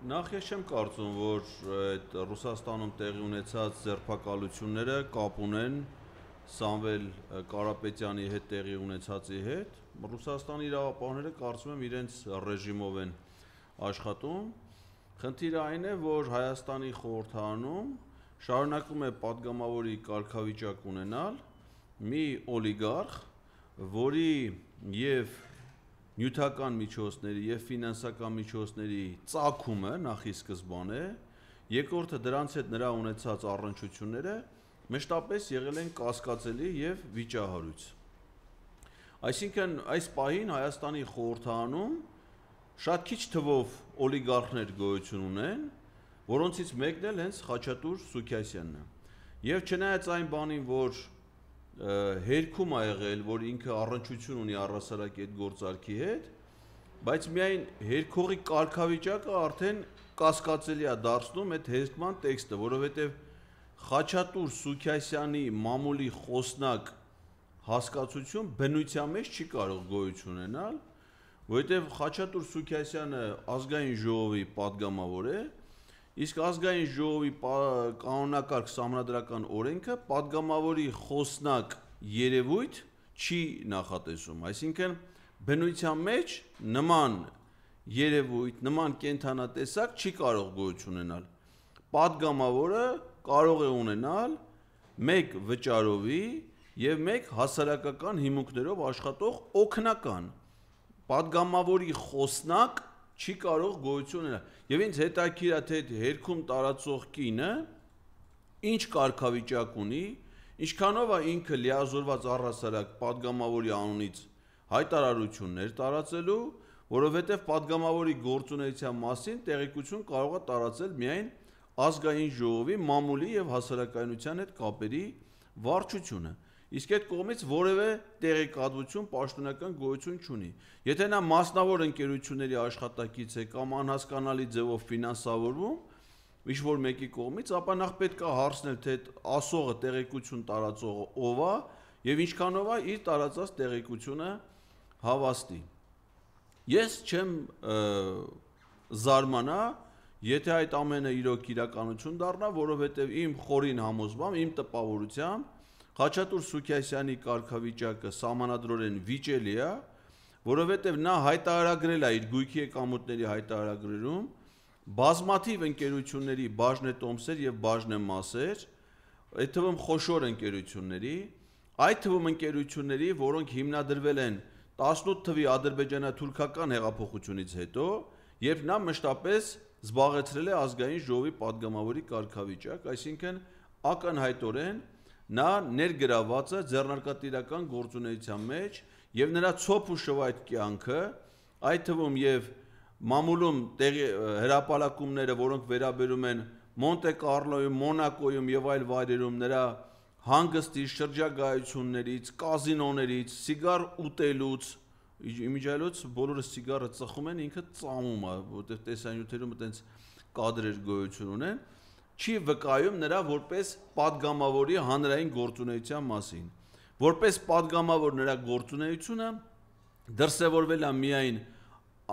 Նախ ես չեմ կարծում, որ այդ Ռուսաստանում տեղի ունեցած ձերբակալությունները կապ ունեն Սամվել Կարապետյանի հետ տեղի ունեցածի հետ։ Ռուսաստանի իրավապահները կարծում եմ իրենց ռեժիմով են աշխատում։ Խնդիրը այն է, որ Հայաստանի խորհրդարանում շարունակում է падգամավորի կարգավիճակ ունենալ մի օլիգարխ, որի եւ նյութական միջոցների եւ ֆինանսական միջոցների ծագումը նախ ի սկզբանե, երկրորդը դրանց հետ նրա ունեցած առնչությունները մշտապես եղել են կասկածելի եւ վիճահարույց։ Այսինքն այս պահին Հայաստանի խորհրդարանում շատ քիչ թվով օլիգարխներ գոյություն ունեն, որոնցից մեկն էլ հենց Խաչատուր Սուքիասյանն է։ Եվ չնայած այն բանին, որ հերքում ա եղել, որ ինքը առնչություն ունի առհասարակ այդ գործարքի հետ, բայց միայն հերքողի կարգավիճակը արդեն կասկածելի է դարձնում այդ հերքման տեքստը, որովհետև Խաչատուր Սուքիասյանի մամուլի խոսնակ հասկացություն բնության մեջ չի կարող գոյություն ունենալ, որովհետև Խաչատուր Սուքիասյանը ազգային ժողովի падգամավոր է, իսկ ազգային ժողովի կանոնակարգ սահմանադրական օրենքը падգամավորի խոսնակ երևույթ չի նախատեսում, այսինքն բնության մեջ նման երևույթ, նման կենդանատեսակ չի կարող գոյություն ունենալ։ Падգամավորը կարող է ունենալ մեկ վճարովի եւ մեկ հասարակական հիմունքներով աշխատող օգնական։ Падգամավորի խոսնակ չի կարող գոյություն ունենալ։ Եվ ինձ հետաքրքիր է, թե հերքում տարածող կինը ինչ կարգավիճակ ունի, ինչքանով է ինքը լիազորված առհասարակ падգամավորի անունից հայտարարություններ տարածելու, որովհետև падգամավորի գործունեության մասին տեղեկություն կարող է տարածել միայն ազգային ժողովի մամուլի եւ հասարակայնության հետ կապերի վարչությունը։ Իսկ այդ կողմից որևէ տեղեկատվություն պաշտոնական գոյություն չունի։ Եթե նա մասնավոր ընկերությունների աշխատակից է կամ անհասկանալի ձևով ֆինանսավորվում ինչ-որ մեկի կողմից, ապա նախ պետք է հարցնել, թե ասողը տեղեկություն տարածողը ով է եւ ինչքանով է իր տարածած տեղեկությունը հավաստի։ Ես չեմ զարմանա, եթե այդ ամենը իրոք իրականություն դառնա, որովհետեւ իմ խորին համոզմամբ, իմ տպավորությամբ Խաչատուր Սուքիասյանի կարգավիճակը սահմանադրորեն վիճելի է, որովհետև նա հայտարարագրել է իր գույքի եկամուտների հայտարարագրերում բազմաթիվ ընկերությունների բաժնետոմսեր եւ բաժնեմասեր, այդ թվում խոշոր ընկերությունների, այդ թվում ընկերությունների, որոնք հիմնադրվել են 18 թվի ադրբեջանա-թուրքական հեղափոխությունից հետո, երբ նա մշտապես զբաղեցրել է ազգային ժողովի падգամավորի կարգավիճակ, այսինքն ակնհայտորեն նա ներգրաված է ձեռնարկատիրական գործունեության մեջ եւ նրա ցոփ ու շվայտ կյանքը, այդ թվում եւ մամուլում հրապարակումները, որոնք վերաբերում են Մոնտե Կարլոյում, Մոնակոյում եւ այլ վայրերում նրա հանգստի շրջագայություններից, կազինոներից, սիգար ուտելուց, իմիջիայլոց բոլորը սիգարը ծխում են, ինքը ծամում է, որտեղ տեսանյութերում այդպես կադրեր գոյություն ունեն, չի վկայում նրա որպես падգամավորի հանրային գործունեության մասին։ Որպես падգամավոր նրա գործունեությունը դրսևորվել է միայն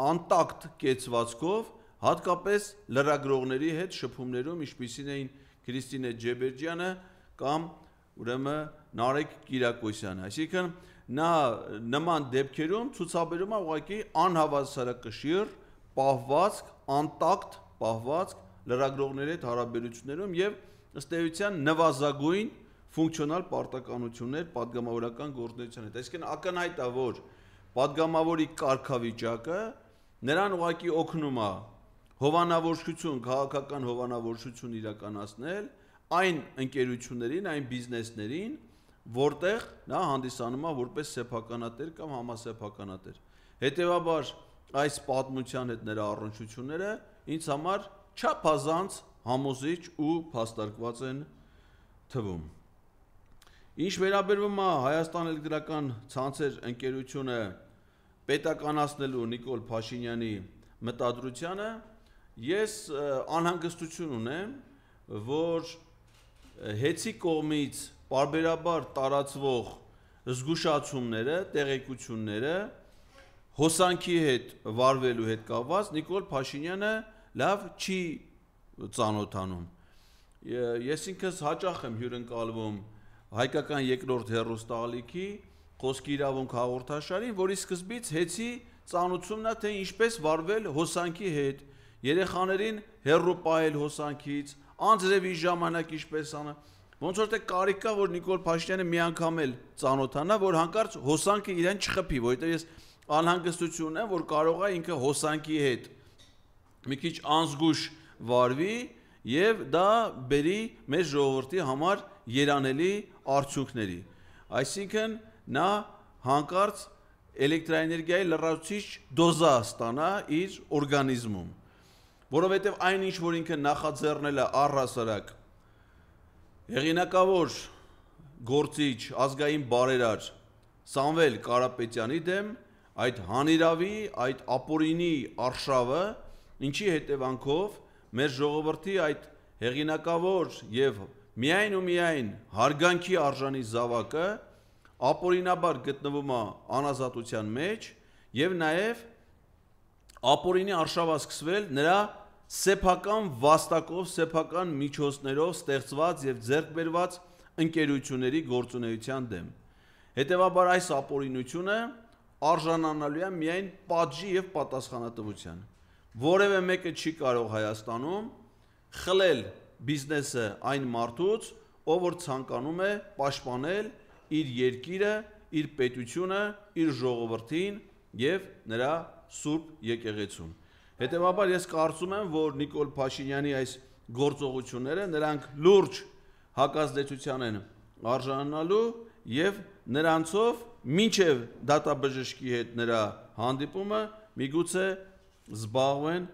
անտակտ կեցվածքով, հատկապես լրագրողների հետ շփումներում, ինչպիսին էին Քրիստինե Ջեբերջյանը կամ ուրեմն Նարեկ Կիրակոսյանը։ Այսինքն նա նման դեպքերում ցուցաբերում է ուղղակի անհավասարակշիռ պահվածք, անտակտ պահվածք լրագրողների հետ հարաբերություններում եւ ըստ էության նվազագույն ֆունկցիոնալ պարտականություններ падգամավորական գործունեության հետ։ Այսինքն ակնհայտ է, որ падգամավորի կարգավիճակը նրան ուղղակի օգնում է հովանավորչություն, քաղաքական հովանավորչություն իրականացնել այն ընկերություններին, այն բիզնեսներին, որտեղ նա հանդիսանում է որպես սեփականատեր կամ համասեփականատեր։ Հետևաբար այս պատմության հետ նրա առնչությունները ինձ համար չափազանց համոզիչ ու փաստարկված են թվում։ Ինչ վերաբերվում է Հայաստան էլեկտրական ցանցեր ընկերությունը պետականացնելու Նիկոլ Փաշինյանի մտադրությանը, ես անհանգստություն ունեմ, որ հեծի կողմից պարբերաբար տարածվող զգուշացումները, տեղեկությունները հոսանքի հետ վարվելու հետ կապված Նիկոլ Փաշինյանը լավ չի ծանոթանում։ Ես ինքս հաճախ եմ հյուրընկալվում հայկական երկրորդ հեռուստաալիքի խոսքի իրավունք հաղորդաշարին, որի սկզբից հեծի ծանոթությունն է, թե ինչպես վարվել հոսանքի հետ, երեխաներին հեռու պահել հոսանքից, անձրևի ժամանակ ինչպես անել։ Ոնց որ թե կարիք կա, որ Նիկոլ Փաշինյանը մի անգամ էլ ծանոթանա, որ հանկարծ հոսանքը իրեն չխփի, որովհետև ես անհանգստություն եմ, որ կարող է ինքը հոսանքի հետ մի քիչ անզգույշ վարվի եւ դա բերի մեր ժողովրդի համար երանելի արդյունքների։ Այսինքն նա հանկարծ էլեկտրաէներգիայի լրացուցիչ դոզա ստանա իր օրգանիզմում, որովհետև այն ինչ որ ինքը նախաձեռնել է առհասարակ հեղինակավոր գործիչ ազգային բարերար Սամվել Կարապետյանի դեմ այդ հանիրավի, այդ ապօրինի արշավը, ինչի հետևանքով մեր ժողովրդի այդ հեղինակավոր եւ միայն ու միայն հարգանքի արժանի զավակը ապօրինաբար գտնվում է անազատության մեջ եւ նաեւ ապօրինի արշավը սկսվել նրա սեփական վաստակով, սեփական միջոցներով ստեղծված եւ ձեռք բերված ընկերությունների գործունեության դեմ։ Հետևաբար այս ապօրինությունը արժանանալու է միայն պատժի եւ պատասխանատվության։ Որևէ մեկը չի կարող Հայաստանում խլել բիզնեսը այն մարդուց, ով որ ցանկանում է պաշտպանել իր երկիրը, իր պետությունը, իր ժողովրդին եւ նրա սուրբ եկեղեցուն։ Հետևաբար ես կարծում եմ, որ Նիկոլ Փաշինյանի այս գործողությունները նրանք լուրջ հակազդեցության են արժանանալու եւ նրանցով մինչեւ դատաբժշկի հետ նրա հանդիպումը միգուցե զբաղվեն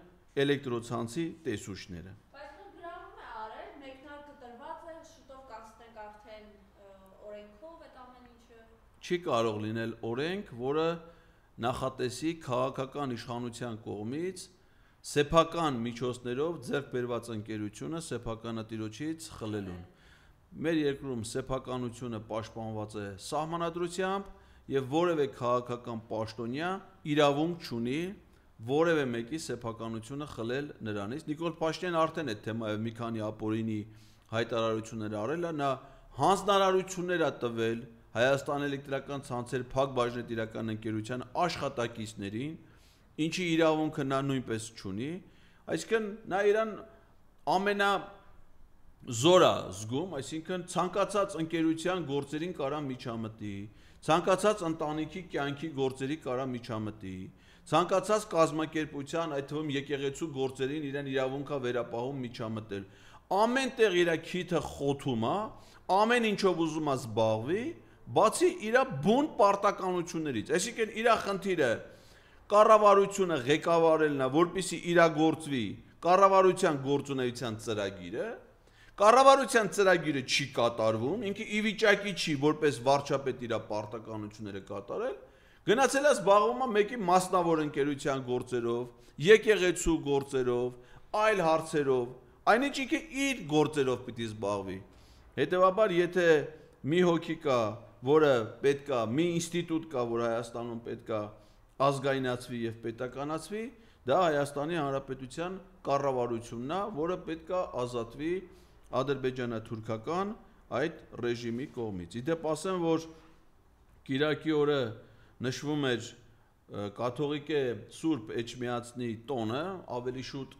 էլեկտրոցանցի տեսուչները։ Բայց նույն գրառում է արել, մեկնարկը տրված է, շուտով կանցնենք արդեն օրենքով այդ ամեն ինչը։ Չի կարող լինել օրենք, որը նախատեսի քաղաքական իշխանության կողմից սեփական միջոցներով ձեռք բերված ընկերությունը սեփականատիրոջից խլելուն։ Մեր երկրում սեփականությունը պաշտպանված է սահմանադրությամբ եւ որևէ քաղաքական պաշտոնյա իրավունք չունի որևէ մեկի սեփականությունը խլել նրանից։ Նիկոլ Փաշինյանը արդեն այդ թեմայով մի քանի ապօրինի հայտարարություններ արել է, նա հանձնարարություններ է տվել Հայաստան էլեկտրական ցանցեր փակ բաժնետիրական ընկերության աշխատակիցներին, ինչի իրավունքը նա նույնպես չունի, այսինքն նա իրան ամենազորա զգում, այսինքն ցանկացած ընկերության գործերին կարա միջամտի, ցանկացած ընտանիքի կյանքի գործերի կարա միջամտի, ցանկացած կազմակերպության, այդ թվում եկեղեցու գործերին իրեն իրավունքա վերապահում միջամտել, ամեն տեղ իր քիթը խոթում է, ամեն ինչով ուզում է զբաղվի, բացի իր բուն պարտականություններից, այսինքն իր խնդիրը կառավարությունը ղեկավարելն է, որպեսզի իրագործվի կառավարության գործունեության ծրագիրը, կառավարության ծրագիրը չի կատարվում, ինքը ի վիճակի չի որպես վարչապետ իր պարտականությունները կատարել, գնացել է զբաղվում է մեկի մասնավոր ընկերության գործերով, եկեղեցու գործերով, այլ հարցերով, այնինչ ինքը իր գործերով պիտի զբաղվի։ Հետևաբար, եթե մի հոգի կա, որը պետքա, մի ինստիտուտ կա, որ Հայաստանում պետքա ազգայնացվի եւ պետականացվի, դա Հայաստանի Հանրապետության կառավարությունն է, որը պետքա ազատվի ադրբեջանա-թուրքական այդ ռեժիմի կողմից։ Իդեպ ասեմ, որ Կիրակի օրը նշվում էր կաթողիկե Սուրբ Էջմիածնի տոնը, ավելի շուտ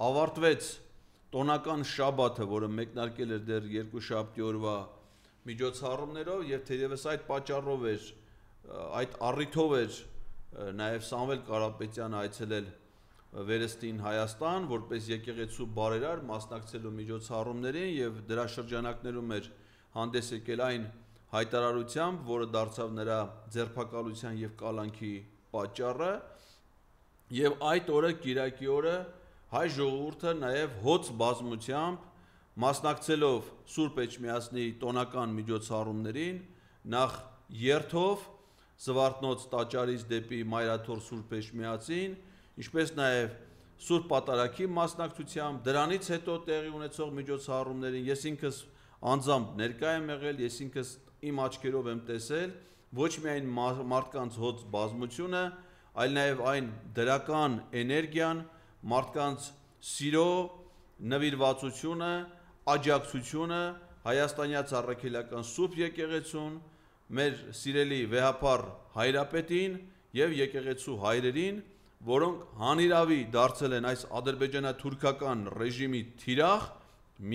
ավարտվեց տոնական շաբաթը, որը մեկնարկել էր դեռ երկու շաբթի օրվա միջոցառումներով եւ թերևս այդ պատճառով էր, այդ առիթով էր նաեւ Սամվել Կարապետյանը այցելել վերստին Հայաստան, որպես եկեղեցու բարերար մասնակցելու միջոցառումներին եւ դրա շրջանակներում էր հանդես եկել այն հայտարարությամբ, որը դարձավ նրա ձերբակալության եւ կալանքի պատճառը, եւ այդ օրը Կիրակի օրը հայ ժողովուրդը նաեւ հոծ բազմությամբ մասնակցելով Սուրբ Էջմիածնի տոնական միջոցառումներին, նախ երթով Զվարթնոց տաճարից դեպի Մայրաթոր Սուրբ Էջմիածին, ինչպես նաև Սուրբ Պատարագի մասնակցությամբ, դրանից հետո տեղի ունեցող միջոցառումներին ես ինքս անձամբ ներկա եմ եղել, ես ինքս իմ աչքերով եմ տեսել ոչ միայն մարդկանց հոծ բազմությունը, այլ նաև այն դրական էներգիան, մարդկանց սիրո նվիրվածությունը, աջակցությունը հայաստանյաց առաքելական Սուրբ եկեղեցուն, մեր սիրելի վեհապար հայրապետին եւ եկեղեցու հայրերին, որոնք հանիրավի դարձել են այս ադրբեջանա-թուրքական ռեժիմի թիրախ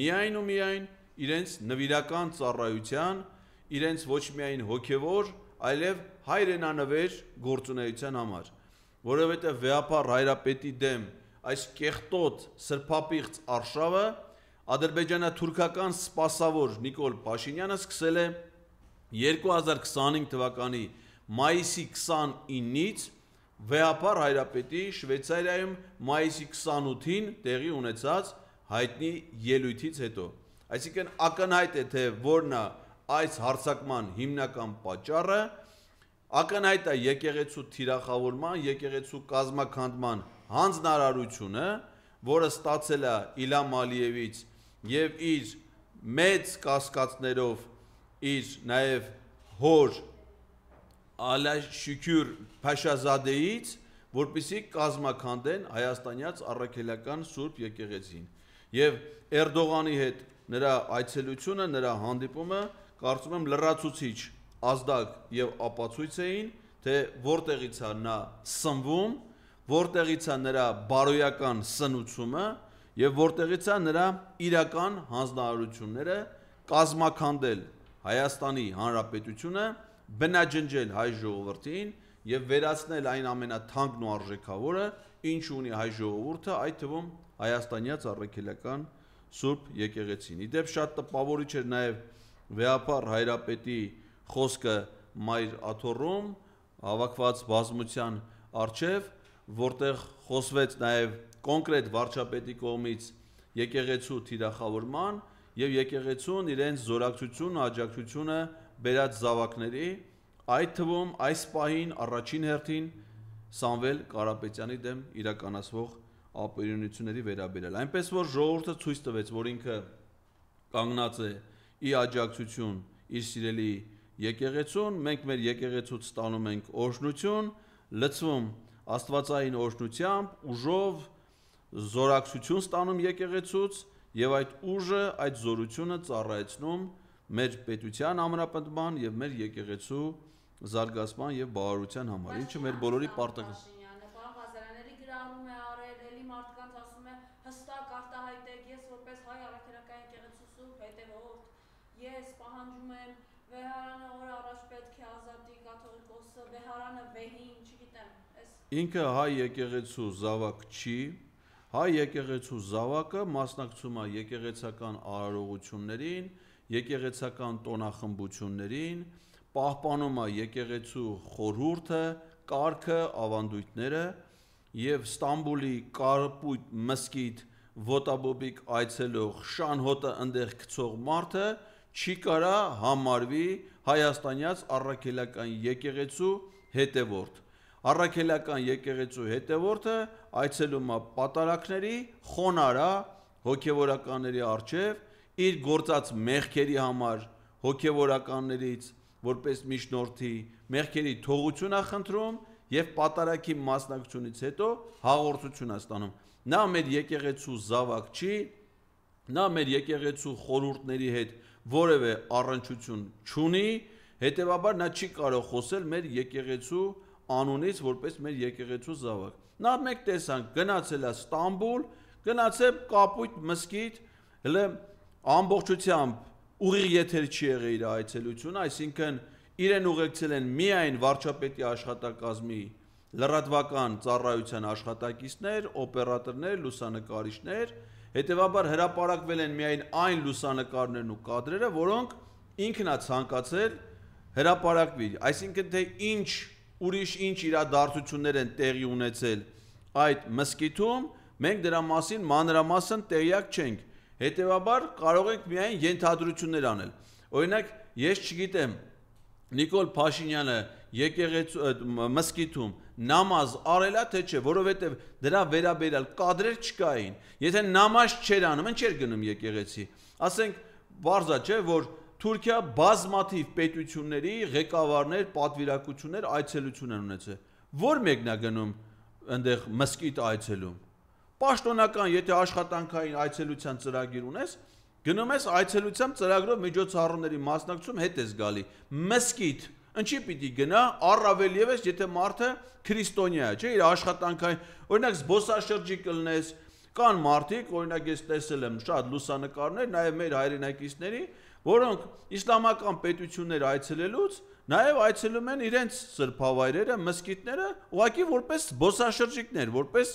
միայն ու միայն իրենց նվիրական ծառայության, իրենց ոչ միայն հոգևոր, այլև հայրենանվեր գործունեության համար, որովհետև վեհապար հայրապետի դեմ այս կեղտոտ սրբապիղծ արշավը ադրբեջանա-թուրքական սպասավոր Նիկոլ Փաշինյանը սկսել է 2025 թվականի մայիսի 29-ից վեհապար հայրապետի Շվեյցարիայում մայիսի 28-ին տեղի ունեցած հայտնի ելույթից հետո։ Այսինքն ակնհայտ է, թե որն է այս հարձակման հիմնական պատճառը, ակնհայտ է եկեղեցու թիրախավորման, եկեղեցու կազմաքանդման հանձնարարությունը, որը ստացել է Իլհամ Ալիևից եւ իր մեծ կասկածներով իր նաեւ հոր Ալաշուքյուր Փաշազադեից, որպեսզի կազմաքանդեն հայաստանյաց առաքելական Սուրբ եկեղեցին։ Եվ Էրդողանի հետ նրա այցելությունը, նրա հանդիպումը կարծում եմ լրացուցիչ ազդակ եւ ապացույց էին, թե որտեղից է նա սնվում, որտեղից է նրա բարոյական սնուցումը եւ որտեղից է նրա իրական հանձնարարությունները կազմաքանդել Հայաստանի Հանրապետությունը, բնաջնջել հայ ժողովրդին եւ վերացնել այն ամենաթանկն ու արժեքավորը, ինչ ունի հայ ժողովուրդը, այդ թվում հայաստանյաց առաքելական Սուրբ եկեղեցին։ Իդեպ շատ տպավորիչ էր նաեւ վեհապար հայրապետի խոսքը Մայր Աթոռում հավաքված բազմության առջև, որտեղ խոսվեց նաեւ կոնկրետ վարչապետի կողմից եկեղեցու թիրախավորման եւ եկեղեցուն իրենց զորակցությունն ու աջակցությունը բերած զավակների, այդ թվում այս պահին առաջին հերթին Սամվել Կարապետյանի դեմ իրականացվող ապօրինությունների վերաբերյալ։ Այնպես որ ժողովուրդը ցույց տվեց, որ ինքը կանգնած է ի աջակցություն իր սիրելի եկեղեցուն, մենք մեր եկեղեցուց ստանում ենք օրհնություն, լցվում աստվածային օրհնությամբ, ուժով, զորակցություն ստանում եկեղեցուց եւ այդ ուժը, այդ զորությունը ծառայեցնում մեր պետության ամրապնդման եւ մեր եկեղեցու զարգացման եւ բավարարության համար, ինչը մեր բոլորի պարտադիր է։ Պարոն Ղազարյանների գրառում է արել, էլի մարդկանց ասում է հստակ արտահայտեք, ես որպես հայ առաքելական եկեղեցու Սուրբ հետևորդ, ես պահանջում եմ վեհարանը օր առաջ պետք է ազատի կաթողիկոսը, վեհարանը վեհին, չգիտեմ, այս Ինքը հայ եկեղեցու զավակ չի, հայ եկեղեցու զավակը մասնակցում է եկեղեցական արարողություններին, եկեղեցական տոնախմբություններին, պահպանում է եկեղեցու խորհուրդը, կարգը, ավանդույթները եւ Ստամբուլի Կարապույտ մզկիթ ոտաբոբիկ այցելող շանհոտը ընդեղ գցող մարդը չի կարա համարվի հայաստանյաց առաքելական եկեղեցու հետևորդ։ Առաքելական եկեղեցու հետևորդը այցելում է պատարակների, խոնարա, հոգևորականների առջև, իր գործած մեղքերի համար հոգևորականներից որպես միջնորդի մեղքերի թողություն է խնդրում եւ պատարակի մասնակցությունից հետո հաղորդություն է ստանում։ Նա մեր եկեղեցու զավակ չի, նա մեր եկեղեցու խորհուրդների հետ որևէ առնչություն չունի, հետեւաբար նա չի կարող խոսել մեր եկեղեցու անունից որպես մեր եկեղեցու զավակ։ Նա մեկ տեսանք գնացել է Ստամբուլ, գնացել Կապույտ մզկիթ, հələ ամբողջությամբ ուղիղ եթեր չի եղել իր այցելությունը, այսինքն իրեն ուղեկցել են միայն վարչապետի աշխատակազմի լրատվական ծառայության աշխատակիցներ, օպերատորներ, լուսանկարիչներ, հետեւաբար հրապարակվել են միայն այն լուսանկարներն ու կադրերը, որոնք ինքն է ցանկացել հրապարակվի, այսինքն թե ուրիշ ինչ իրադարձություններ են տեղի ունեցել այդ մզկիթում, մենք դրա մասին մանրամասն տեղյակ չենք, հետեւաբար կարող ենք միայն ենթադրություններ անել։ Օրինակ, ես չգիտեմ, Նիկոլ Փաշինյանը մզկիթում նամազ արել է թե չէ, որովհետև դրա վերաբերյալ կադրեր չկային։ Եթե նամազ չէր անում, ինչ էր գնում եկեղեցի։ Ասենք, բարձա չէ, որ Թուրքիա բազմաթիվ պետությունների ղեկավարներ, պատվիրակություններ այցելություն են ունեցել։ Որ մեկն է գնում այնտեղ մզկիթ այցելում։ Պաշտոնական, եթե աշխատանքային այցելության ծրագիր ունես, գնում ես այցելության ծրագրով միջոցառումների մասնակցում հետ ես գալի։ Մզկիթ, ինչի պիտի գնա, առավել ևս, եթե մարդը քրիստոնյա է, չէ, իր աշխատանքային, օրինակ զբոսաշրջիկ կլնես, կան մարդիկ, օրինակ ես տեսել եմ շատ լուսանկարներ, նաև մեր հայրենակիցների, որոնք իսլամական պետություններ այցելելուց նաև այցելում են իրենց սրբավայրերը, մզկիթները, ուղղակի որպես զբոսաշրջիկներ, որպես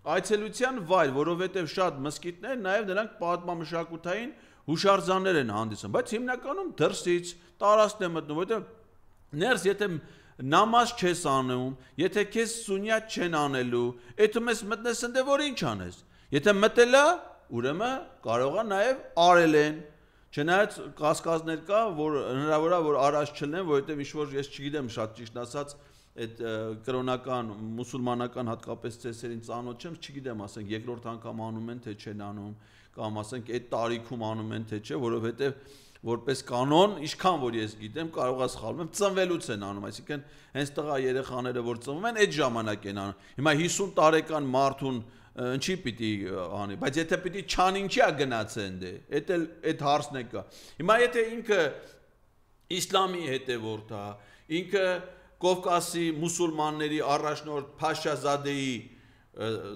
այցելության վայր, որովհետև շատ մզկիթներ նաև նրանք պատմամշակութային հուշարձաններ են հանդիսանում, բայց հիմնականում դրսից տարածքն է մտնում, որովհետև ներս եթե նամազ չես անում, եթե քեզ սունյատ չեն անելու, այդում ես մտնես ընդ որ ինչ անես։ Եթե մտել է, ուրեմն կարող է նաև արել են։ Չնայած կասկածներ կա, որ հնարավոր է որ առաջ չլինեն, որովհետև ինչ որ ես չգիտեմ շատ ճիշտ ասած այդ կրոնական մուսուլմանական հատկապես ծեսերին ծանոթ չեմ, չգիտեմ, ասենք երկրորդ անգամ անում են թե չեն անում, կամ ասենք այդ տարիքում անում են թե չէ, որովհետև որպես կանոն, ինչքան որ ես գիտեմ, կարող է սխալվում եմ, ծնվելուց են անում, այսինքն հենց տղա երեխաները որ ծնվում են, այդ ժամանակ են անում։ Հիմա 50 տարեկան մարդուն ինչի պիտի անի, բայց եթե պիտի չանին չի գնացեն դե, այդ հարցն է կա։ Հիմա եթե ինքը իսլամի հետևորդ է, ինքը Կովկասի մուսուլմանների առաջնորդ Փաշազադեի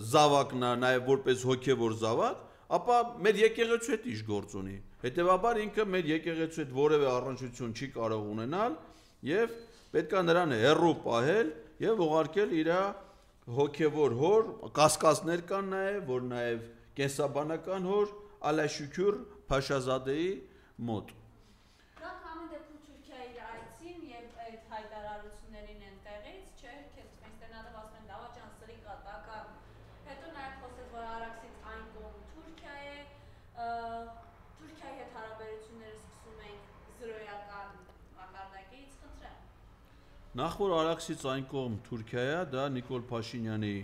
զավակն է, նաև որպես հոգևոր զավակ, ապա մեր եկեղեցու հետ ինչ գործ ունի։ Հետևաբար ինքը մեր եկեղեցու հետ որևէ առնչություն չի կարող ունենալ եւ պետքա նրան հեռու պահել եւ ուղարկել իր հոգևոր հոր, կասկածներ կան նաև, որ նաև կենսաբանական հոր Ալաշուքյուր Փաշազադեի մոտ։ Նա քանի դեպքում Թուրքիայի այցին եւ այդ հայտարարություններին են տեղից, չէ՞, քեզ մեստենալով ասում են դավաճան սրի կատակա։ Հետո նաև խոսեց, որ Արաքսից այն կողմ Թուրքիա է, Թուրքիայի հետ հարաբերությունները սկսում են զրոյական մակարդակից, խնդրեմ։ Նախ որ Արաքսից այն կողմ Թուրքիա է, դա Նիկոլ Փաշինյանի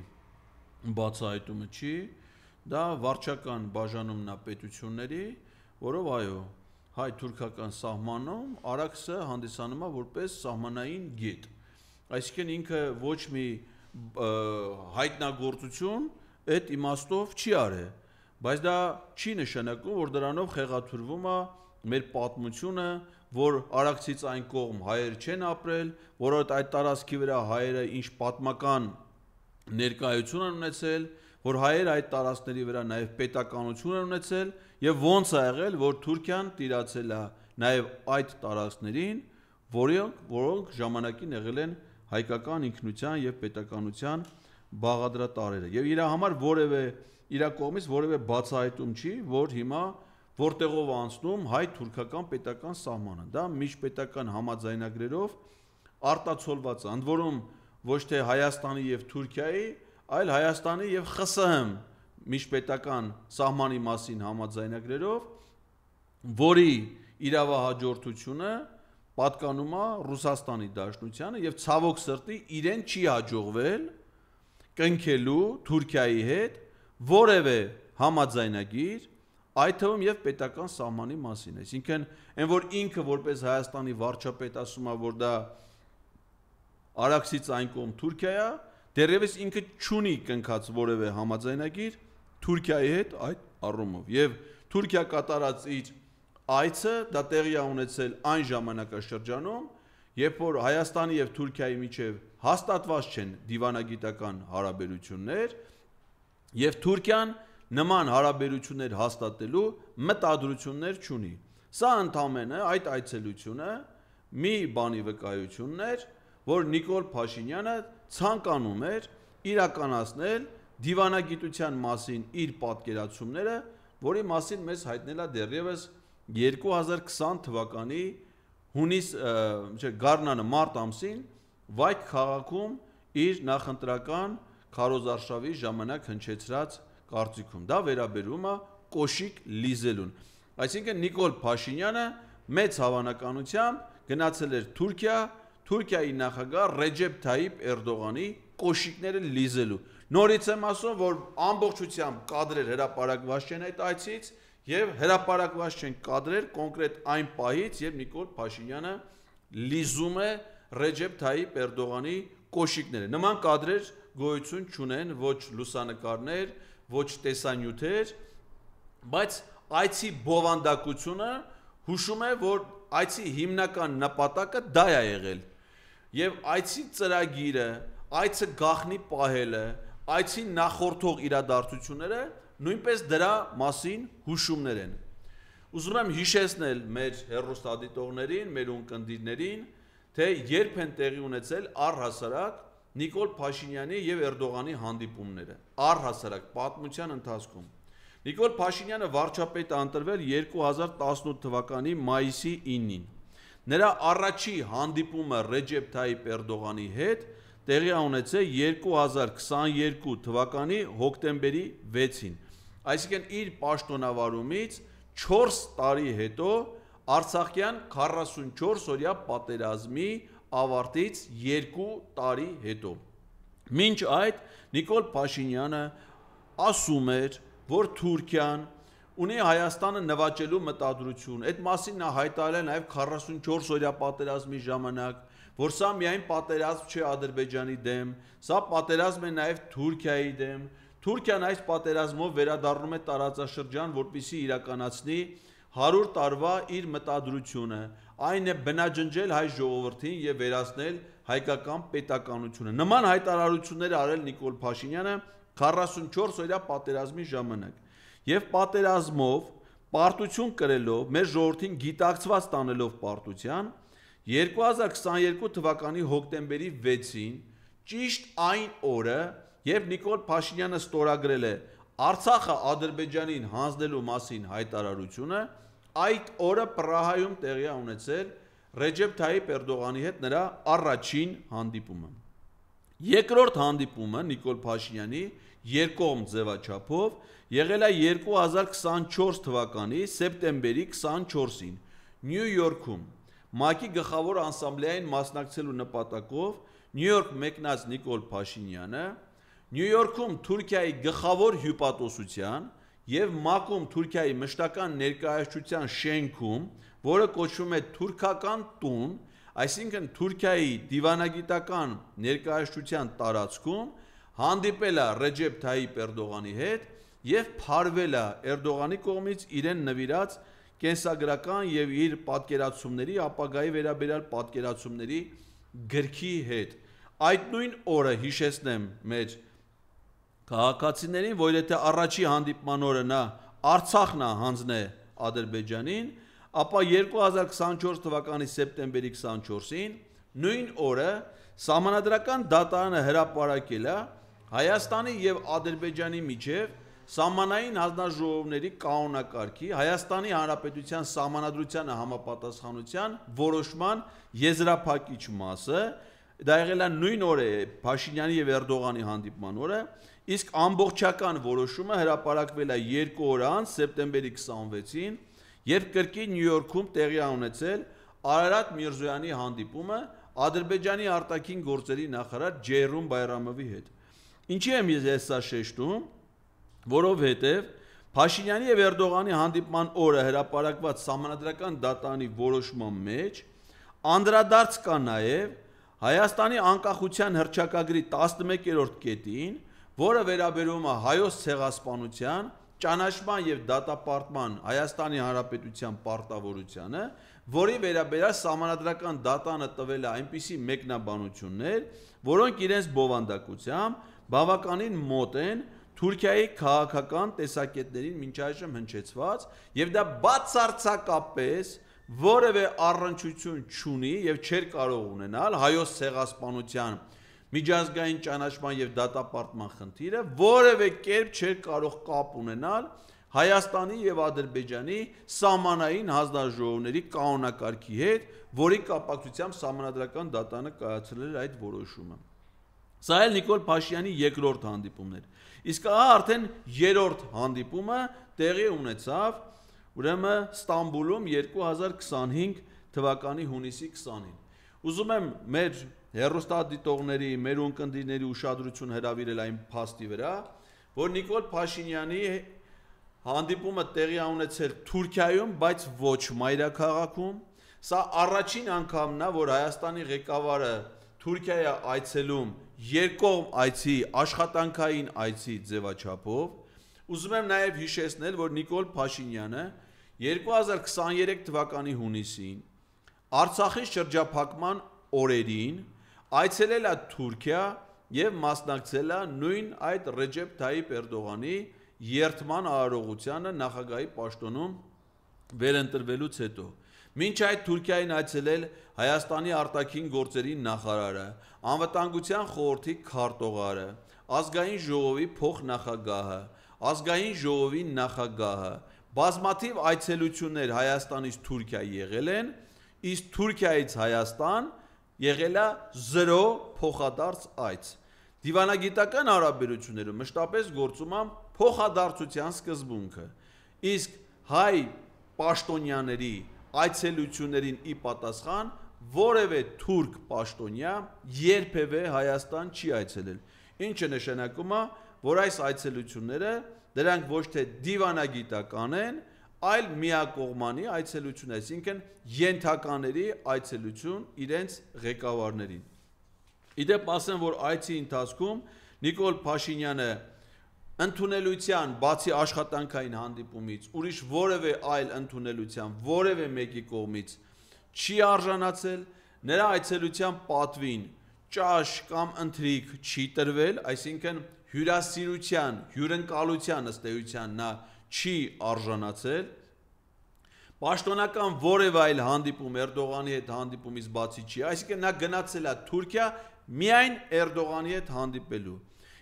բացահայտումը չի, դա վարչական բաժանումն է պետությունների, որով այո, հայ-թուրքական սահմանում Արաքսը հանդիսանում է որպես սահմանային գետ։ Այսինքն ինքը ոչ մի հայտնագործություն այդ իմաստով չի արել, բայց դա չի նշանակում, որ դրանով խեղաթյուրվում է մեր պատմությունը, որ Արաքսից այն կողմ հայեր չեն ապրել, որոդ այդ տարածքի վրա հայերը ինչ պատմական ներկայություն են ունեցել, որ հայերը այդ տարածքների վրա նաև պետականություն են ունեցել եւ ոնց է եղել, որ Թուրքիան տիրացել է նաև այդ տարածքներին, որոնք ժամանակին եղել են հայկական ինքնության եւ պետականության բաղադրատարերը։ Եվ իր համար իր կողմից որևէ բացահայտում չի, որ հիմա որտեղով անցնում հայ-թուրքական պետական սահմանը։ Դա միջպետական համաձայնագրերով արտացոլված է, ընդ որում ոչ թե Հայաստանի եւ Թուրքիայի, այլ Հայաստանի եւ ԽՍՀՄ միջպետական սահմանի մասին համաձայնագրերով, որի իրավահաջորդությունը պատկանում է Ռուսաստանի Դաշնությանը եւ ցավոք սրտի իրեն չի հաջողվել կնքելու Թուրքիայի հետ որևէ համաձայնագիր, այդ թվում եւ պետական սահմանի մասին, այսինքն այն որ ինքը որպես Հայաստանի վարչապետ ասում է, որ դա Արաքսից այն կողմ Թուրքիա է, դեռևս ինքը չունի կնքած որևէ համաձայնագիր Թուրքիայի հետ այդ առումով եւ Թուրքիա կատարած իր այցը դա տեղի է ունեցել այն ժամանակաշրջանում, երբ որ Հայաստանի եւ Թուրքիայի միջեւ հաստատված չեն դիվանագիտական հարաբերություններ եւ Թուրքիան նման հարաբերություններ հաստատելու մտադրություններ չունի։ Սա ընդամենը այդ այցելությունը մի բանի վկայությունն էր, որ Նիկոլ Փաշինյանը ցանկանում էր իրականացնել դիվանագիտության մասին իր պատկերացումները, որի մասին մեզ հայտնել է դեռևս 2020 թվականի մարտ ամսին Վայք քաղաքում իր նախընտրական քարոզարշավի ժամանակ հնչեցրած կարծիքում։ Դա վերաբերում է կոշիկ լիզելուն։ Այսինքն Նիկոլ Փաշինյանը մեծ հավանականությամբ գնացել էր Թուրքիա, Թուրքիայի նախագահ Ռեջեփ Թայիփ Էրդողանի կոշիկները լիզելու։ Նորից եմ ասում, որ ամբողջությամբ կադրեր հրապարակված չեն այդ այցից եւ հրապարակված չեն կադրեր կոնկրետ այն պահից, երբ Նիկոլ Փաշինյանը լիզում է Ռեջեփ Թայիփ Էրդողանի կոշիկները։ Նման կադրեր գոյություն չունեն ոչ լուսանկարներ, ոչ տեսանյութեր, բայց այցի բովանդակությունը հուշում է, որ այցի հիմնական նպատակը դա է եղել։ Եվ այցի ծրագիրը, այցը գաղտնի պահելը, այցի նախորդող իրադարձությունները նույնպես դրա մասին հուշումներ են։ Ուզում եմ հիշեցնել մեր հեռուստադիտողներին, մեր ունկնդիրներին, թե երբ են տեղի ունեցել առհասարակ Նիկոլ Փաշինյանի եւ Էրդողանի հանդիպումները, առհասարակ պատմության ընթացքում։ Նիկոլ Փաշինյանը վարչապետ է ընտրվել 2018 թվականի մայիսի 9-ին։ Նրա առաջի հանդիպումը Ռեջեփ Թայիփ Էրդողանի հետ տեղի ունեցել 2022 թվականի հոկտեմբերի 6-ին, այսինքն իր պաշտոնավարումից 4 տարի հետո Արցախյան 44-օրյա պատերազմի ավարտից 2 տարի հետո։ Մինչ այդ Նիկոլ Փաշինյանը ասում էր, որ Թուրքիան ունի Հայաստանը նվաճելու մտադրություն, այդ մասին նա հայտարարել նաև 44-օրյա պատերազմի ժամանակ, որ սա միայն պատերազմ չէ Ադրբեջանի դեմ, սա պատերազմ է նաև Թուրքիայի դեմ, Թուրքիան այս պատերազմով վերադառնում է տարածաշրջան, որպեսզի իրականացնի 100 տարվա իր մտադրությունը, այն է բնաջնջել հայ ժողովրդին եւ վերացնել հայկական պետականությունը։ Նման հայտարարություններ արել Նիկոլ Փաշինյանը 44-օրյա պատերազմի ժամանակ եւ պատերազմով պարտություն կրելով, մեր ժողովրդին գիտակցված տանելով պարտության 2022 թվականի հոկտեմբերի 6-ին, ճիշտ այն օրը, երբ Նիկոլ Փաշինյանը ստորագրել է Արցախը Ադրբեջանին հանձնելու մասին հայտարարությունը, այդ օրը Պրահայում տեղի է ունեցել Ռեջեփ Թայիփ Էրդողանի հետ նրա առաջին հանդիպումը։ Երկրորդ հանդիպումը Նիկոլ Փաշինյանի երկկողմ ձևաչափով եղել է 2024 թվականի սեպտեմբերի 24-ին Նյու Յորքում ՄԱԿ-ի գլխավոր ասամբլեային մասնակցելու նպատակով Նյու Յորք մեկնած Նիկոլ Փաշինյանը Նյու Յորքում Թուրքիայի գլխավոր հյուպատոսության եւ ՄԱԿ-ում Թուրքիայի մշտական ներկայացության շենքում, որը կոչվում է Թուրքական տուն, այսինքն Թուրքիայի դիվանագիտական ներկայացության տարածքում, հանդիպել է Ռեջեփ Թայիփ Էրդողանի հետ եւ փարվել է Էրդողանի կողմից իրեն նվիրած կենսագրական եւ իր պատկերացումների, ապագայի վերաբերյալ պատկերացումների գրքի հետ։ Այդ նույն օրը հիշեցնեմ մեր քաղաքացիներին, որ եթե առաջի հանդիպման օրը նա Արցախն է հանձնե Ադրբեջանին, ապա 2024 թվականի սեպտեմբերի 24-ին նույն օրը Սահմանադրական դատարանը հրապարակել է Հայաստանի եւ Ադրբեջանի միջև սահմանային հանձնաժողովների կանոնակարգի Հայաստանի Հանրապետության սահմանադրությանը համապատասխանության որոշման եզրափակիչ մասը, դա եղել է նույն օրը Փաշինյանի եւ Էրդողանի հանդիպման օրը, իսկ ամբողջական որոշումը հրապարակվել է 2 օր անց սեպտեմբերի 26-ին, երբ կրկին Նյու Յորքում տեղի է ունեցել Արարատ Միրզոյանի հանդիպումը Ադրբեջանի արտաքին գործերի նախարար Ջեյրում Բայրամովի հետ։ Ինչի եմ ես սա շեշտում, որովհետև Փաշինյանի եւ Էրդողանի հանդիպման օրը հրապարակված Սահմանադրական դատարանի որոշման մեջ անդրադարձ կա նաեւ Հայաստանի անկախության հռչակագրի 11-րդ կետին, որը վերաբերում է հայոց ցեղասպանության, ճանաչման եւ դատապարտման Հայաստանի Հանրապետության պարտավորությանը, որի վերաբերյալ Սահմանադրական դատարանը տվել է այնպիսի մեկնաբանություններ, որոնք իրենց բովանդակությամբ բավականին մոտ են Թուրքիայի քաղաքական տեսակետներին մինչ այժմ հնչեցված եւ դա բացարձակապես որևէ առնչություն չունի եւ չէր կարող ունենալ հայոց ցեղասպանության միջազգային ճանաչման եւ դատապարտման խնդիրը որևէ կերպ չէր կարող կապ ունենալ Հայաստանի եւ Ադրբեջանի սահմանային հանձնաժողովների կանոնակարգի հետ, որի կապակցությամբ Սահմանադրական դատարանը կայացրել էր այդ որոշումը։ Սա էլ Նիկոլ Փաշինյանի երկրորդ հանդիպումն էր։ Իսկ ահա արդեն երրորդ հանդիպումը տեղի ունեցավ ուրեմն Ստամբուլում 2025 թվականի հունիսի 20-ին։ Ուզում եմ մեր հեռուստադիտողների, մեր ունկնդիրների ուշադրություն հրավիրել այն փաստի վրա, որ Նիկոլ Փաշինյանի հանդիպումը տեղի ունեցել Թուրքիայում, բայց ոչ մայրաքաղաքում։ Սա առաջին անգամն է, որ Հայաստանի ղեկավարը Թուրքիա է այցելում երկկողմ այցի, աշխատանքային այցի ձևաչափով, Ուզում եմ նաև հիշեցնել, որ Նիկոլ Փաշինյանը 2023 թվականի հունիսին Արցախի շրջափակման օրերին այցելել է Թուրքիա եւ մասնակցել է նույն այդ Ռեջեփ Թայիփ Էրդողանի երթման արարողությանը նախագահի պաշտոնում վերընտրվելուց հետո։ Մինչ այդ Թուրքիային այցելել Հայաստանի արտաքին գործերի նախարարը, Անվտանգության խորհրդի քարտուղարը, Ազգային ժողովի փոխնախագահը, Ազգային ժողովի նախագահը, բազմաթիվ այցելություններ Հայաստանից Թուրքիա եղել են, իսկ Թուրքիայից Հայաստան եղել է 0 փոխադարձ այց։ Դիվանագիտական հարաբերություններում մշտապես գործում է փոխադարձության սկզբունքը, իսկ հայ պաշտոնյաների այցելություններին ի պատասխան որևէ թուրք պաշտոնյա երբևէ Հայաստան չի այցելել, ինչը նշանակում է, որ այս այցելությունները դրանք ոչ թե դիվանագիտական են, այլ միակողմանի այցելություն, այսինքն ենթակաների այցելություն իրենց ղեկավարներին։ Իդեպ ասեմ, որ այցի ընթացքում Նիկոլ Փաշինյանը ընդունելության բացի աշխատանքային հանդիպումից ուրիշ որևէ այլ ընդունելության որևէ մեկի կողմից չի արժանացել, նրա այցելության պատվին ճաշ կամ ընթրիք չի տրվել, այսինքն հյուրասիրության, հյուրընկալության ըստ էության նա չի արժանացել, պաշտոնական որևէ այլ հանդիպում Էրդողանի հետ հանդիպումից բացի չի, այսինքն նա գնացել է Թուրքիա միայն Էրդողանի հետ հանդիպելու։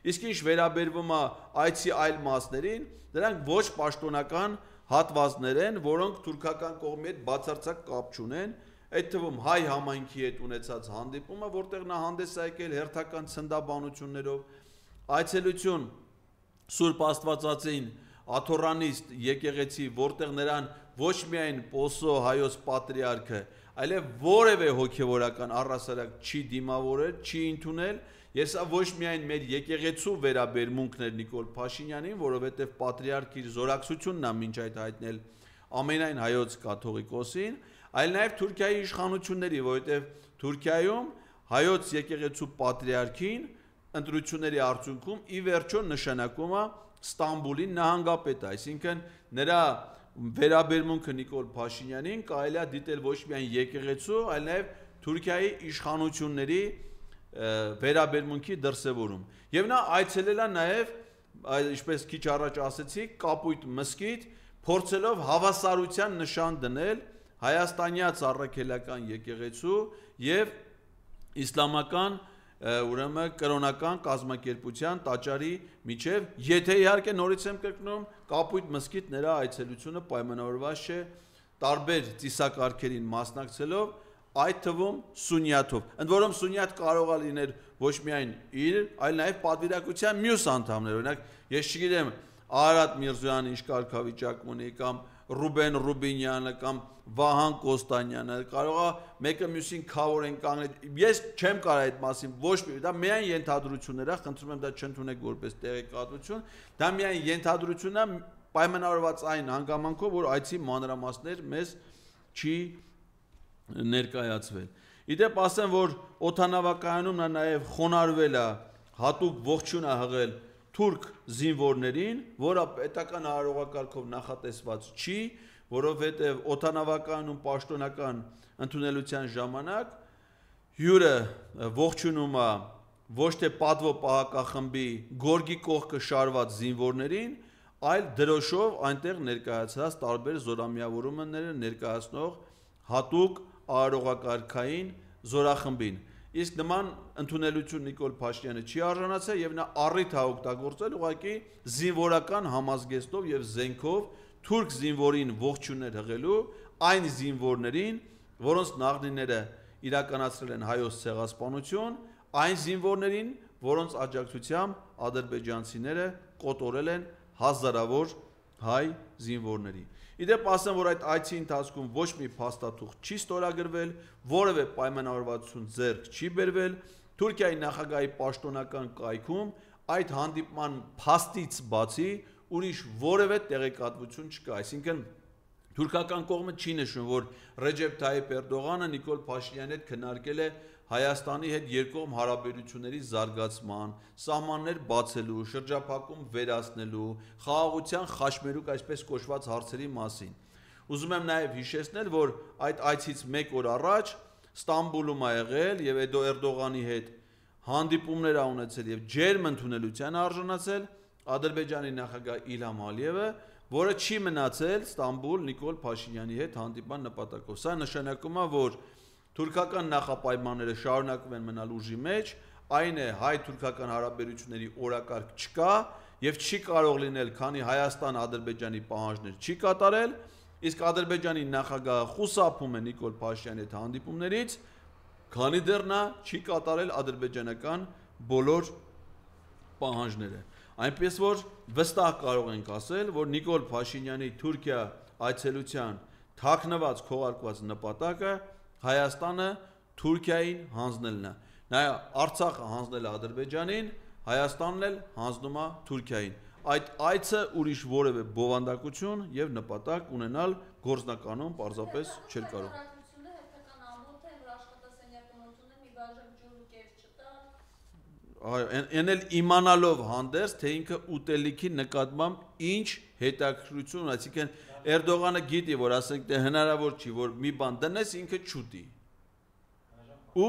Իսկ ինչ վերաբերվում է այցի այլ մասներին, դրանք ոչ պաշտոնական հատվածներ են, որոնք թուրքական կողմի հետ բացարձակ կապ չունեն, այդ թվում հայ համայնքի հետ ունեցած հանդիպումը, որտեղ նա հանդես է եկել հերթական ցնդաբանություններով, այցելություն Սուրբ Աստվածածին Աթոռանիստ եկեղեցի, որտեղ նրան ոչ միայն Պոսո հայոց պատրիարքը, այլև որևէ հոգևորական առհասարակ չի դիմավորել, չի ընդունել, եւ սա ոչ միայն մեր եկեղեցու վերաբերմունքն էր Նիկոլ Փաշինյանին, որովհետեւ պատրիարքը իր զորակցությունն է մինչ այդ հայտնել ամենայն հայոց կաթողիկոսին, այլ նաեւ Թուրքիայի իշխանությունների, որովհետեւ Թուրքիայում հայոց եկեղեցու պատրիարքին ընտրությունների արդյունքում ի վերջո նշանակում է Ստամբուլի նահանգապետը, այսինքն նրա վերաբերմունքը Նիկոլ Փաշինյանին կարելի է դիտել ոչ միայն եկեղեցու, այլ նաեւ Թուրքիայի իշխանությունների վերաբերմունքի դրսևորում։ Եվ նա այցելել է նաև, ինչպես քիչ առաջ ասեցի, Կապույտ մզկիթ, փորձելով հավասարության նշան դնել հայաստանյաց առաքելական եկեղեցու եւ իսլամական ուրեմն կրոնական կազմակերպության տաճարի միջև, եթե իհարկե նորից եմ կրկնում, Կապույտ մզկիթ նրա այցելությունը պայմանավորված չէ տարբեր ծիսակարգերին մասնակցելով, այդ թվում Սունյաթով, ընդ որում Սունյաթ կարող է լինել ոչ միայն իր, այլ նաև պատվիրակության մյուս անդամներ, օրինակ ես չգիտեմ Արարատ Միրզոյանը ինչ կարգավիճակ ունի կամ Ռուբեն Ռուբինյանը կամ Վահան Կոստանյանը, կարող է մեկը մյուսին քավոր են կանգնել, ես չեմ կարող այդ մասին ոչ մի, դա միայն ենթադրություններ է, խնդրում եմ դա չընդունեք որպես տեղեկատվություն, դա միայն ենթադրություն է պայմանավորված այն հանգամանքով, որ այցի մանրամասներ մեզ չի ներկայացվել։ Իդեպ ասեմ, որ օդանավակայանում նա նաև խոնարհվել է, հատուկ ողջույն է հղել թուրք զինվորներին, որը պետական արարողակարգով նախատեսված չի, որովհետև օդանավակայանում պաշտոնական ընդունելության ժամանակ հյուրը ողջունում է ոչ թե պատվո պահակախմբի գորգի կողքը շարված զինվորներին, այլ դրոշով այնտեղ ներկայացած տարբեր զորամիավորումները ներկայացնող հատուկ արարողակարգային զորախմբին։ Իսկ նման ընդունելություն Նիկոլ Փաշինյանը չի արժանացել եւ նա առիթ է օգտագործել ուղղակի զինվորական համազգեստով եւ զենքով թուրք զինվորին ողջույններ հղելու այն զինվորներին, որոնց նախնիները իրականացրել են հայոց ցեղասպանություն, այն զինվորներին, որոնց աջակցությամբ ադրբեջանցիները կոտորել են հազարավոր հայ զինվորների։ Իդեպ ասեմ, որ այդ այցի ընթացքում ոչ մի փաստաթուղթ չի ստորագրվել, որևէ պայմանավորվածություն ձեռք չի բերվել, Թուրքիայի նախագահի պաշտոնական կայքում այդ հանդիպման փաստից բացի ուրիշ որևէ տեղեկատվություն չկա, այսինքն թուրքական կողմը չի նշում, որ Ռեջեփ Թայիփ Էրդողանը Նիկոլ Փաշինյանի հետ քննարկել է Հայաստանի հետ երկկողմ հարաբերությունների զարգացման, սահմաններ բացելու, շրջափակում վերացնելու, խաղաղության խաչմերուկ այսպես կոչված հարցերի մասին։ Ուզում եմ նաև հիշեցնել, որ այդ այցից 1 օր առաջ Ստամբուլում ա եղել եւ Էրդողանի հետ հանդիպումներ ա ունեցել եւ ջերմ ընդունելության արժանացել Ադրբեջանի նախագահ Իլհամ Ալիևը, որը չի մնացել Ստամբուլ Նիկոլ Փաշինյանի հետ հանդիպման նպատակով։ Սա նշանակում է, որ թուրքական նախապայմանները շարունակում են մնալ ուժի մեջ, այն է հայ-թուրքական հարաբերությունների օրակարգ չկա եւ չի կարող լինել, քանի Հայաստան-Ադրբեջանի պահանջներ չի կատարել, իսկ Ադրբեջանի նախագահը խուսափում է Նիկոլ Փաշինյանի հետ հանդիպումներից, քանի դեռ նա չի կատարել ադրբեջանական բոլոր պահանջները։ Այնպես որ վստահ կարող ենք ասել, որ Նիկոլ Փաշինյանի Թուրքիա այցելության թաքնված քողարկված նպատակը Հայաստանը Թուրքիային հանձնելն է։ Նա Արցախը հանձնել է Ադրբեջանին, Հայաստանն էլ հանձնում է Թուրքիային։ Այդ այցը ուրիշ որևէ բովանդակություն եւ նպատակ ունենալ գործնականում պարզապես չէր կարող։ Այն էլ իմանալով հանդերձ, թե ինքը ուտելիքի նկատմամբ ինչ հետաքրքրություն, այսինքն Էրդողանը գիտի, որ ասենք թե հնարավոր չի, որ մի բան դնես, ինքը չուտի։ Ու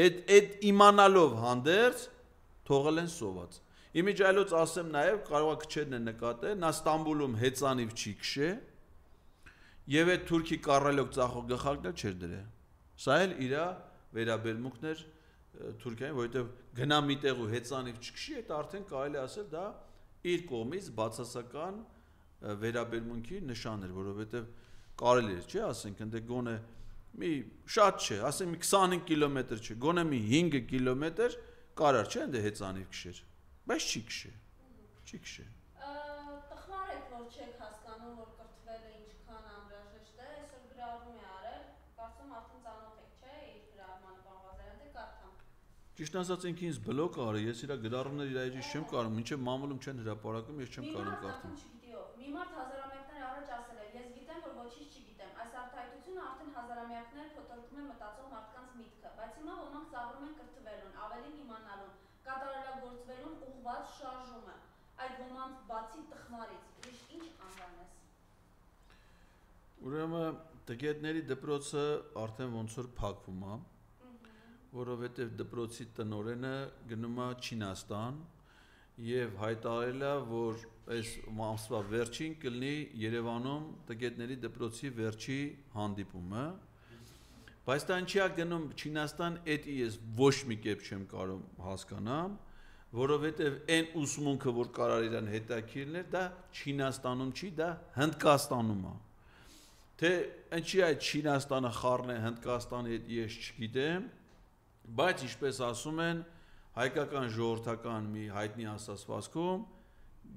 այդ իմանալով հանդերձ թողել են սոված։ Իմիջայլոց ասեմ նաև, կարող է քչերն են նկատել, նա Ստամբուլում հեծանիվ չի քշե, եւ այդ թուրքի կառալոկ ծախող գլխարկներ չէր դրել։ Սա էլ իր վերաբերմունքն էր Թուրքիային, որովհետեւ գնա միտեղ ու հեծանիվ չքշի, այդ արդեն կարելի ասել դա իր կողմից բացասական վերաբերմունքի նշան էր, որովհետեւ կարելի էր, չէ, ասենք, ընդ գոնե մի շատ չէ, ասենք մի 25 կիլոմետր չէ, գոնե մի 5 կիլոմետր կարար, չէ, ընդ հեծանիվ քշեր, բայց չի քշե։ Չի քշե։ Տխմար եք, որ չեք հասկանում, որ կրթվելը ինչքան անհրաժեշտ է, այսօր գրառում է արել, կարծում արդեն ծանոթ եք, չէ, իր գրառմանը բանվազարան դե կարդամ։ Ճիշտ ասած ինքը ինձ բլոկ արի, ես իր գրառումները իր այժմ չեմ կարող, մինչև մամուլում չեն հրապարակում, ես չեմ կարող կարդամ։ Մի մարդ հազարամյակներ առաջ ասել է, ես գիտեմ, որ ոչինչ չգիտեմ, այս արտահայտությունը արդեն հազարամյակներ փոթորկում է մտածող մարդկանց միտքը, բայց հիմա ոմանք ծաղրում են կրթվելուն, ավելին իմանալուն, կատարելագործվելուն ուղղված շարժումը, այդ ոմանց բացի տխմարից, ուրիշ ինչ անվանես։ Ուրեմն տգետների դպրոցը արդեն ոնց որ փակվում է, որովհետև դպրոցի տնօրենը գնում է Չինաստան եւ հայտարարել է, որ այս ամսվա վերջին կլինի Երևանում տգետների դպրոցի վերջի հանդիպումը, բայց դա ինչի է գնում Չինաստան, էդ ես ոչ մի կերպ չեմ կարող հասկանամ, որովհետև այն ուսմունքը, որ կարար իրան հետաքրքիրներ, դա Չինաստանում չի, դա Հնդկաստանում է։ Թե ինչի այդ Չինաստանը խառն է Հնդկաստանի հետ ես չգիտեմ, բայց ինչպես ասում են հայկական ժողովրդական մի հայտնի ասացվածքում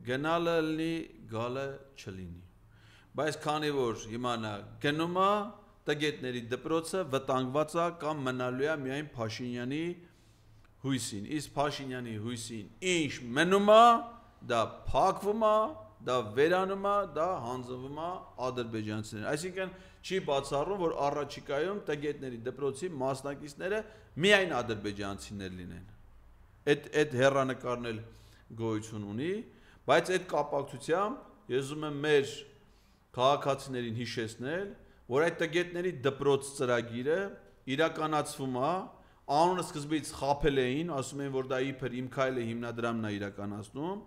գնալը լինի, գալը չլինի։ Բայց քանի որ հիմա նա գնում է, տգետների դպրոցը վտանգված է կամ մնալու է միայն Փաշինյանի հույսին, իսկ Փաշինյանի հույսին ինչ մնում է, դա փակվում է, դա վերանում է, դա հանձնվում է ադրբեջանցիներին։ Այսինքն չի բացառում, որ առաջիկայում տգետների դպրոցի մասնակիցները միայն ադրբեջանցիներ լինեն։ Այդ հեռանկարն էլ գոյություն ունի, բայց այդ կապակցությամբ ես ուզում եմ մեր քաղաքացիներին հիշեցնել, որ այդ տգետների դպրոց ծրագիրը իրականացվում է, անունը սկզբից խաբել էին, ասում էին, որ դա իբր Իմ քայլը հիմնադրամն է իրականացնում,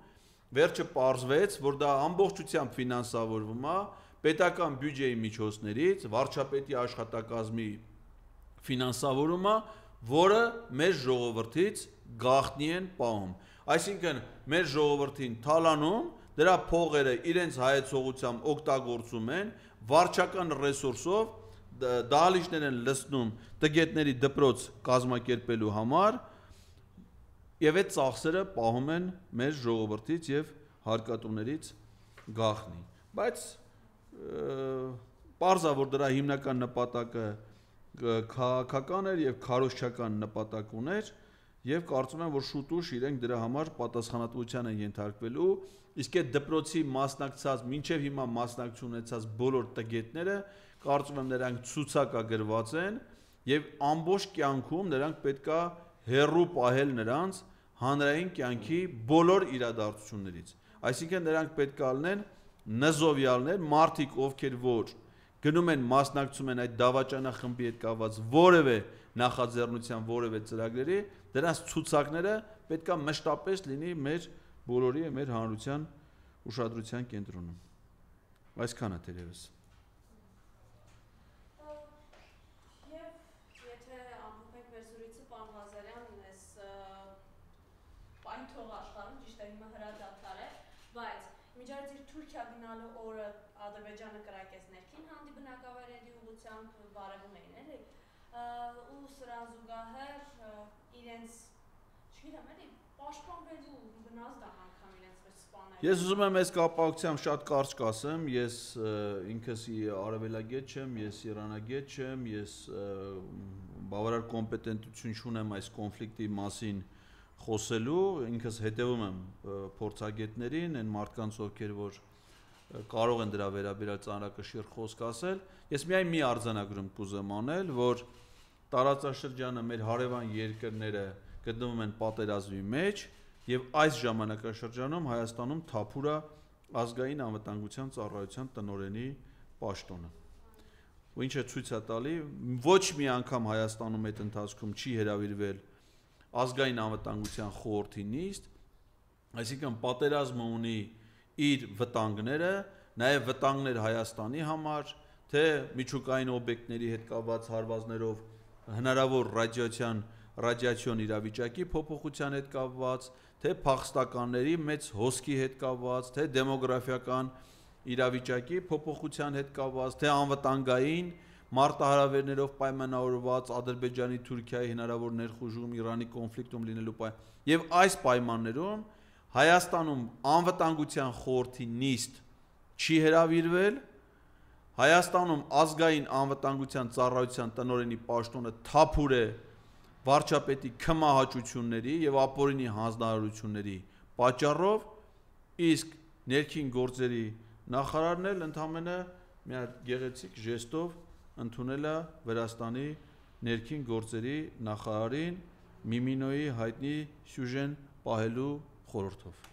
վերջը պարզվեց, որ դա ամբողջությամբ ֆինանսավորվում է պետական բյուջեի միջոցներից, վարչապետի աշխատակազմի ֆինանսավորումը, որը մեր ժողովրդից գաղտնի են պահում։ Այսինքն մեր ժողովրդին թալանում, դրա փողերը իրենց հայեցողությամբ օգտագործում են, վարչական ռեսուրսով դահլիճներ են լցնում տգետների դպրոց կազմակերպելու համար, եւ այդ ծախսերը պահում են մեր ժողովրդից եւ հարկատուներից գաղտնի։ Բայց պարզ է, որ դրա հիմնական նպատակը քաղաքական էր եւ քարոզչական նպատակ ուներ եւ կարծում եմ, որ շուտուշ իրենք դրա համար պատասխանատվության են ենթարկվելու, իսկ այդ դպրոցի մասնակցած, մինչեւ հիմա մասնակցություն ունեցած բոլոր տգետները, կարծում եմ նրանք ցուցակագրված են եւ ամբողջ կյանքում նրանք պետքա հերրու պահել նրանց հանրային կյանքի բոլոր իրադարձություններից։ Այսինքն նրանք պետք է լինեն նզովյալներ, մարդիկ, ովքեր որ գնում են մասնակցում են այդ դավաճանախմբի հետ կապված որևէ նախաձեռնության, որևէ ծրագրերի, դրանց ցուցակները պետք է մշտապես լինի մեր բոլորի եւ մեր հանրության ուշադրության կենտրոնում։ Այսքանը թերևս։ Եվ եթե ամփոփենք մեր զրույցը, պարոն Ղազարյան, այս պայթող աշխարհում ճիշտ է հիմա հրադադար է, բայց միջարից իր Թուրքիա գնալու օրը Ադրբեջանը կրակեց ներքին հանդի բնակավայրերի ուղղությամբ բարևում էին, էլի, ու սրան զուգահեռ իրենց, չգիտեմ, էլի, պաշտպանվելու գնազդ անգամ իրենց մեջ սպանել։ Ես ուզում եմ այս կապակցությամբ շատ կարճ կասեմ, ես ինքս արևելագետ չեմ, ես իրանագետ չեմ, ես բավարար կոմպետենտություն չունեմ այս կոնֆլիկտի մասին խոսելու, ինքս հետևում եմ փորձագետներին, այն մարդկանց ովքեր որ կարող են դրա վերաբերյալ ծանրակշիռ խոսք ասել, ես միայն մի արձանագրում կուզեմ անել, որ տարածաշրջանը մեր հարևան երկրները գտնվում են պատերազմի մեջ եւ այս ժամանակաշրջանում Հայաստանում թափուր է ազգային անվտանգության ծառայության տնօրենի պաշտոնը։ Ու ինչը ցույց է տալի, ոչ մի անգամ Հայաստանում այդ ընթացքում չի հրավիրվել ազգային անվտանգության խորհրդի նիստ, այսինքն պատերազմը ունի իր վտանգները, նաև վտանգներ Հայաստանի համար, թե միջուկային օբյեկտների հետ կապված հարվածներով հնարավոր ռադիացիոն իրավիճակի փոփոխության հետ կապված, թե փախստականների մեծ հոսքի հետ կապված, թե դեմոգրաֆիական իրավիճակի փոփոխության հետ կապված, թե անվտանգային մարտահրավերներով պայմանավորված Ադրբեջանի, Թուրքիայի հնարավոր ներխուժում, Իրանի կոնֆլիկտում լինելու եւ այս պայմաններում Հայաստանում անվտանգության խորհրդի նիստ չի հրավիրվել, Հայաստանում ազգային անվտանգության ծառայության տնօրենի պաշտոնը թափուր է վարչապետի քմահաճությունների եւ ապօրինի հանձնարարությունների պատճառով, իսկ ներքին գործերի նախարարն էլ ընդամենը մի հատ գեղեցիկ ժեստով ընդունել է Վրաստանի ներքին գործերի նախարարին Միմինոյի հայտնի սյուժեն պահելու խորհրդով։